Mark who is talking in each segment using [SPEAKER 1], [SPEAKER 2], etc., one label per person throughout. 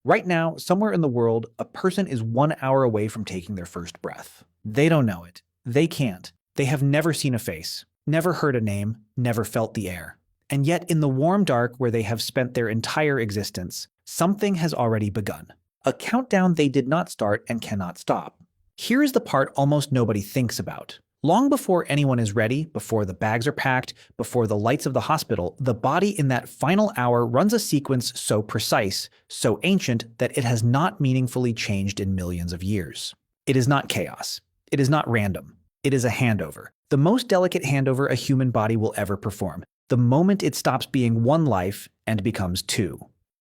[SPEAKER 1] Right now, somewhere in the world, a person is 1 hour away from taking their first breath. They don't know it. They can't. They have never seen a face, never heard a name, never felt the air. And yet, in the warm dark where they have spent their entire existence, something has already begun. A countdown they did not start and cannot stop. Here is the part almost nobody thinks about. Long before anyone is ready, before the bags are packed, before the lights of the hospital, the body in that final hour runs a sequence so precise, so ancient, that it has not meaningfully changed in millions of years. It is not chaos. It is not random. It is a handover. The most delicate handover a human body will ever perform. The moment it stops being one life and becomes two.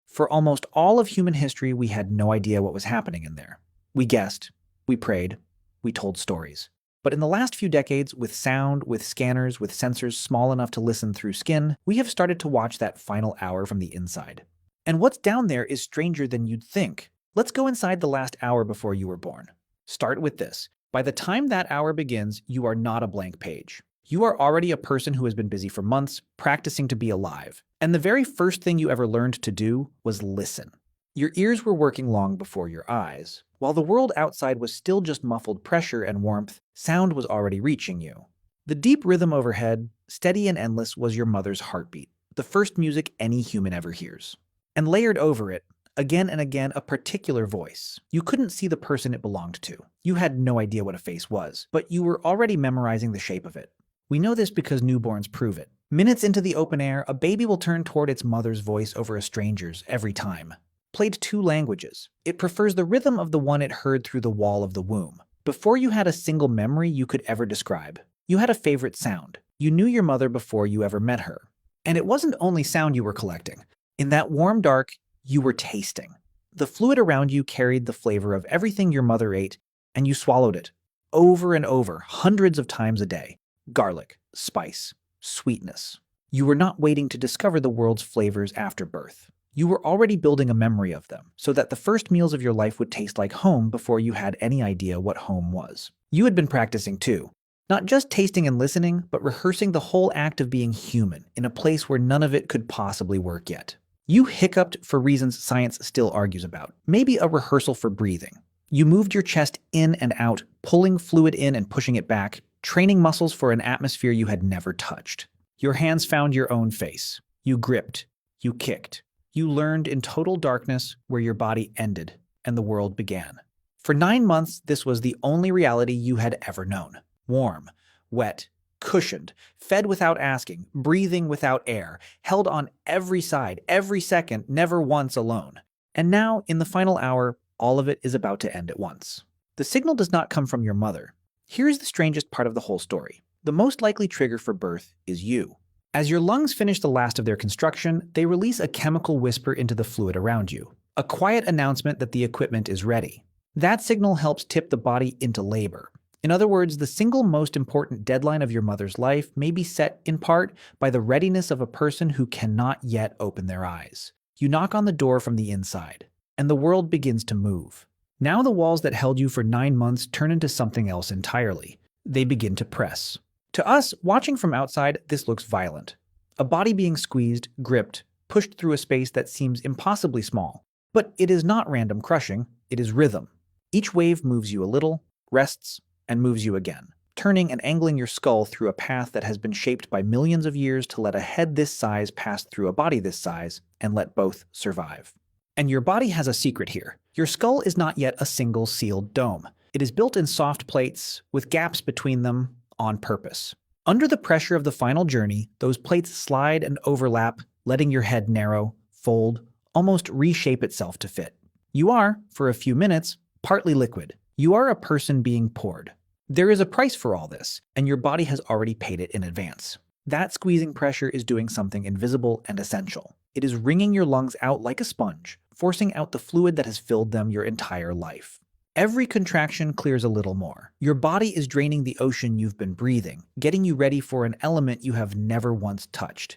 [SPEAKER 1] For almost all of human history, we had no idea what was happening in there. We guessed, we prayed, we told stories. But in the last few decades, with sound, with scanners, with sensors small enough to listen through skin, we have started to watch that final hour from the inside. And what's down there is stranger than you'd think. Let's go inside the last hour before you were born. Start with this. By the time that hour begins, you are not a blank page. You are already a person who has been busy for months, practicing to be alive. And the very first thing you ever learned to do was listen. Your ears were working long before your eyes. While the world outside was still just muffled pressure and warmth, sound was already reaching you. The deep rhythm overhead, steady and endless, was your mother's heartbeat, the first music any human ever hears. And layered over it, again and again, a particular voice. You couldn't see the person it belonged to. You had no idea what a face was, but you were already memorizing the shape of it. We know this because newborns prove it. Minutes into the open air, a baby will turn toward its mother's voice over a stranger's every time. Played two languages. It prefers the rhythm of the one it heard through the wall of the womb. Before you had a single memory you could ever describe. You had a favorite sound. You knew your mother before you ever met her. And it wasn't only sound you were collecting. In that warm dark, you were tasting. The fluid around you carried the flavor of everything your mother ate, and you swallowed it. Over and over, hundreds of times a day. Garlic, spice, sweetness. You were not waiting to discover the world's flavors after birth. You were already building a memory of them, so that the first meals of your life would taste like home before you had any idea what home was. You had been practicing too. Not just tasting and listening, but rehearsing the whole act of being human in a place where none of it could possibly work yet. You hiccuped for reasons science still argues about. Maybe a rehearsal for breathing. You moved your chest in and out, pulling fluid in and pushing it back, training muscles for an atmosphere you had never touched. Your hands found your own face. You gripped. You kicked. You learned in total darkness where your body ended and the world began. For 9 months, this was the only reality you had ever known. Warm, wet, cushioned, fed without asking, breathing without air, held on every side, every second, never once alone. And now, in the final hour, all of it is about to end at once. The signal does not come from your mother. Here's the strangest part of the whole story. The most likely trigger for birth is you. As your lungs finish the last of their construction, they release a chemical whisper into the fluid around you, a quiet announcement that the equipment is ready. That signal helps tip the body into labor. In other words, the single most important deadline of your mother's life may be set in part by the readiness of a person who cannot yet open their eyes. You knock on the door from the inside, and the world begins to move. Now the walls that held you for 9 months turn into something else entirely. They begin to press. To us, watching from outside, this looks violent. A body being squeezed, gripped, pushed through a space that seems impossibly small. But it is not random crushing, it is rhythm. Each wave moves you a little, rests, and moves you again, turning and angling your skull through a path that has been shaped by millions of years to let a head this size pass through a body this size and let both survive. And your body has a secret here. Your skull is not yet a single sealed dome. It is built in soft plates with gaps between them, on purpose. Under the pressure of the final journey, those plates slide and overlap, letting your head narrow, fold, almost reshape itself to fit. You are, for a few minutes, partly liquid. You are a person being poured. There is a price for all this, and your body has already paid it in advance. That squeezing pressure is doing something invisible and essential. It is wringing your lungs out like a sponge, forcing out the fluid that has filled them your entire life. Every contraction clears a little more. Your body is draining the ocean you've been breathing, getting you ready for an element you have never once touched.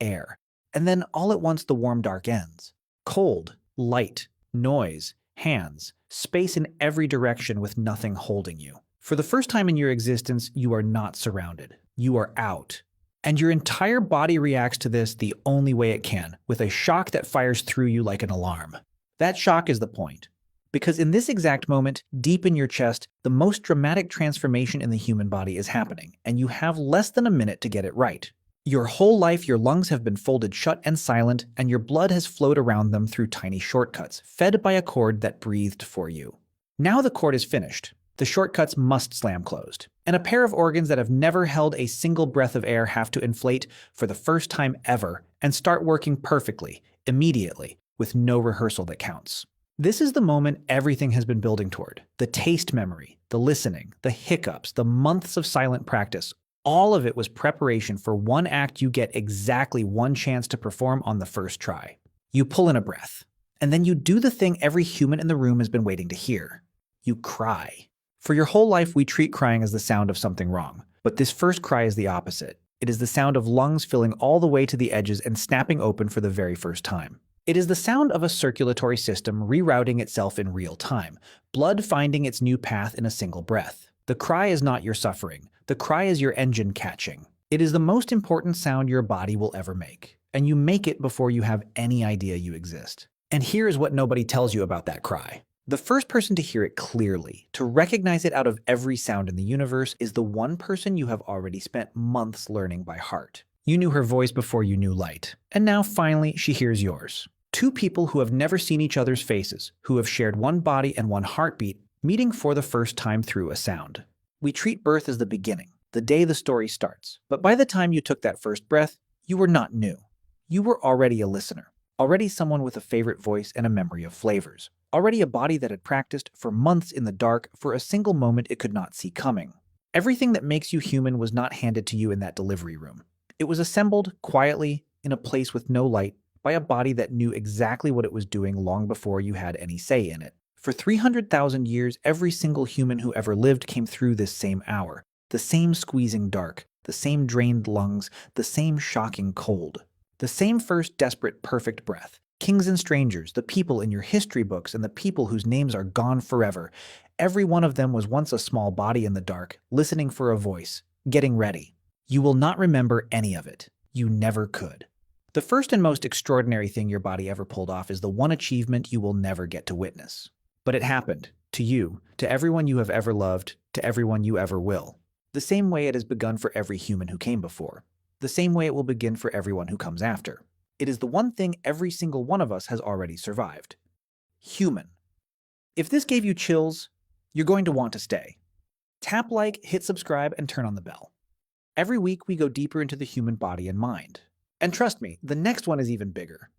[SPEAKER 1] Air. And then all at once the warm dark ends. Cold, light, noise, hands, space in every direction with nothing holding you. For the first time in your existence, you are not surrounded. You are out. And your entire body reacts to this the only way it can, with a shock that fires through you like an alarm. That shock is the point. Because in this exact moment, deep in your chest, the most dramatic transformation in the human body is happening, and you have less than a minute to get it right. Your whole life, your lungs have been folded shut and silent, and your blood has flowed around them through tiny shortcuts, fed by a cord that breathed for you. Now the cord is finished. The shortcuts must slam closed, and a pair of organs that have never held a single breath of air have to inflate for the first time ever and start working perfectly, immediately, with no rehearsal that counts. This is the moment everything has been building toward. The taste memory, the listening, the hiccups, the months of silent practice. All of it was preparation for one act you get exactly one chance to perform on the first try. You pull in a breath, and then you do the thing every human in the room has been waiting to hear. You cry. For your whole life, we treat crying as the sound of something wrong. But this first cry is the opposite. It is the sound of lungs filling all the way to the edges and snapping open for the very first time. It is the sound of a circulatory system rerouting itself in real time, blood finding its new path in a single breath. The cry is not your suffering. The cry is your engine catching. It is the most important sound your body will ever make, and you make it before you have any idea you exist. And here is what nobody tells you about that cry. The first person to hear it clearly, to recognize it out of every sound in the universe, is the one person you have already spent months learning by heart. You knew her voice before you knew light, and now finally she hears yours. Two people who have never seen each other's faces, who have shared one body and one heartbeat, meeting for the first time through a sound. We treat birth as the beginning, the day the story starts. But by the time you took that first breath, you were not new. You were already a listener, already someone with a favorite voice and a memory of flavors, already a body that had practiced for months in the dark for a single moment it could not see coming. Everything that makes you human was not handed to you in that delivery room. It was assembled quietly in a place with no light, by a body that knew exactly what it was doing long before you had any say in it. For 300,000 years, every single human who ever lived came through this same hour, the same squeezing dark, the same drained lungs, the same shocking cold, the same first desperate perfect breath. Kings and strangers, the people in your history books and the people whose names are gone forever, every one of them was once a small body in the dark, listening for a voice, getting ready. You will not remember any of it. You never could. The first and most extraordinary thing your body ever pulled off is the one achievement you will never get to witness. But it happened, to you, to everyone you have ever loved, to everyone you ever will. The same way it has begun for every human who came before. The same way it will begin for everyone who comes after. It is the one thing every single one of us has already survived. Human. If this gave you chills, you're going to want to stay. Tap like, hit subscribe, and turn on the bell. Every week we go deeper into the human body and mind. And trust me, the next one is even bigger.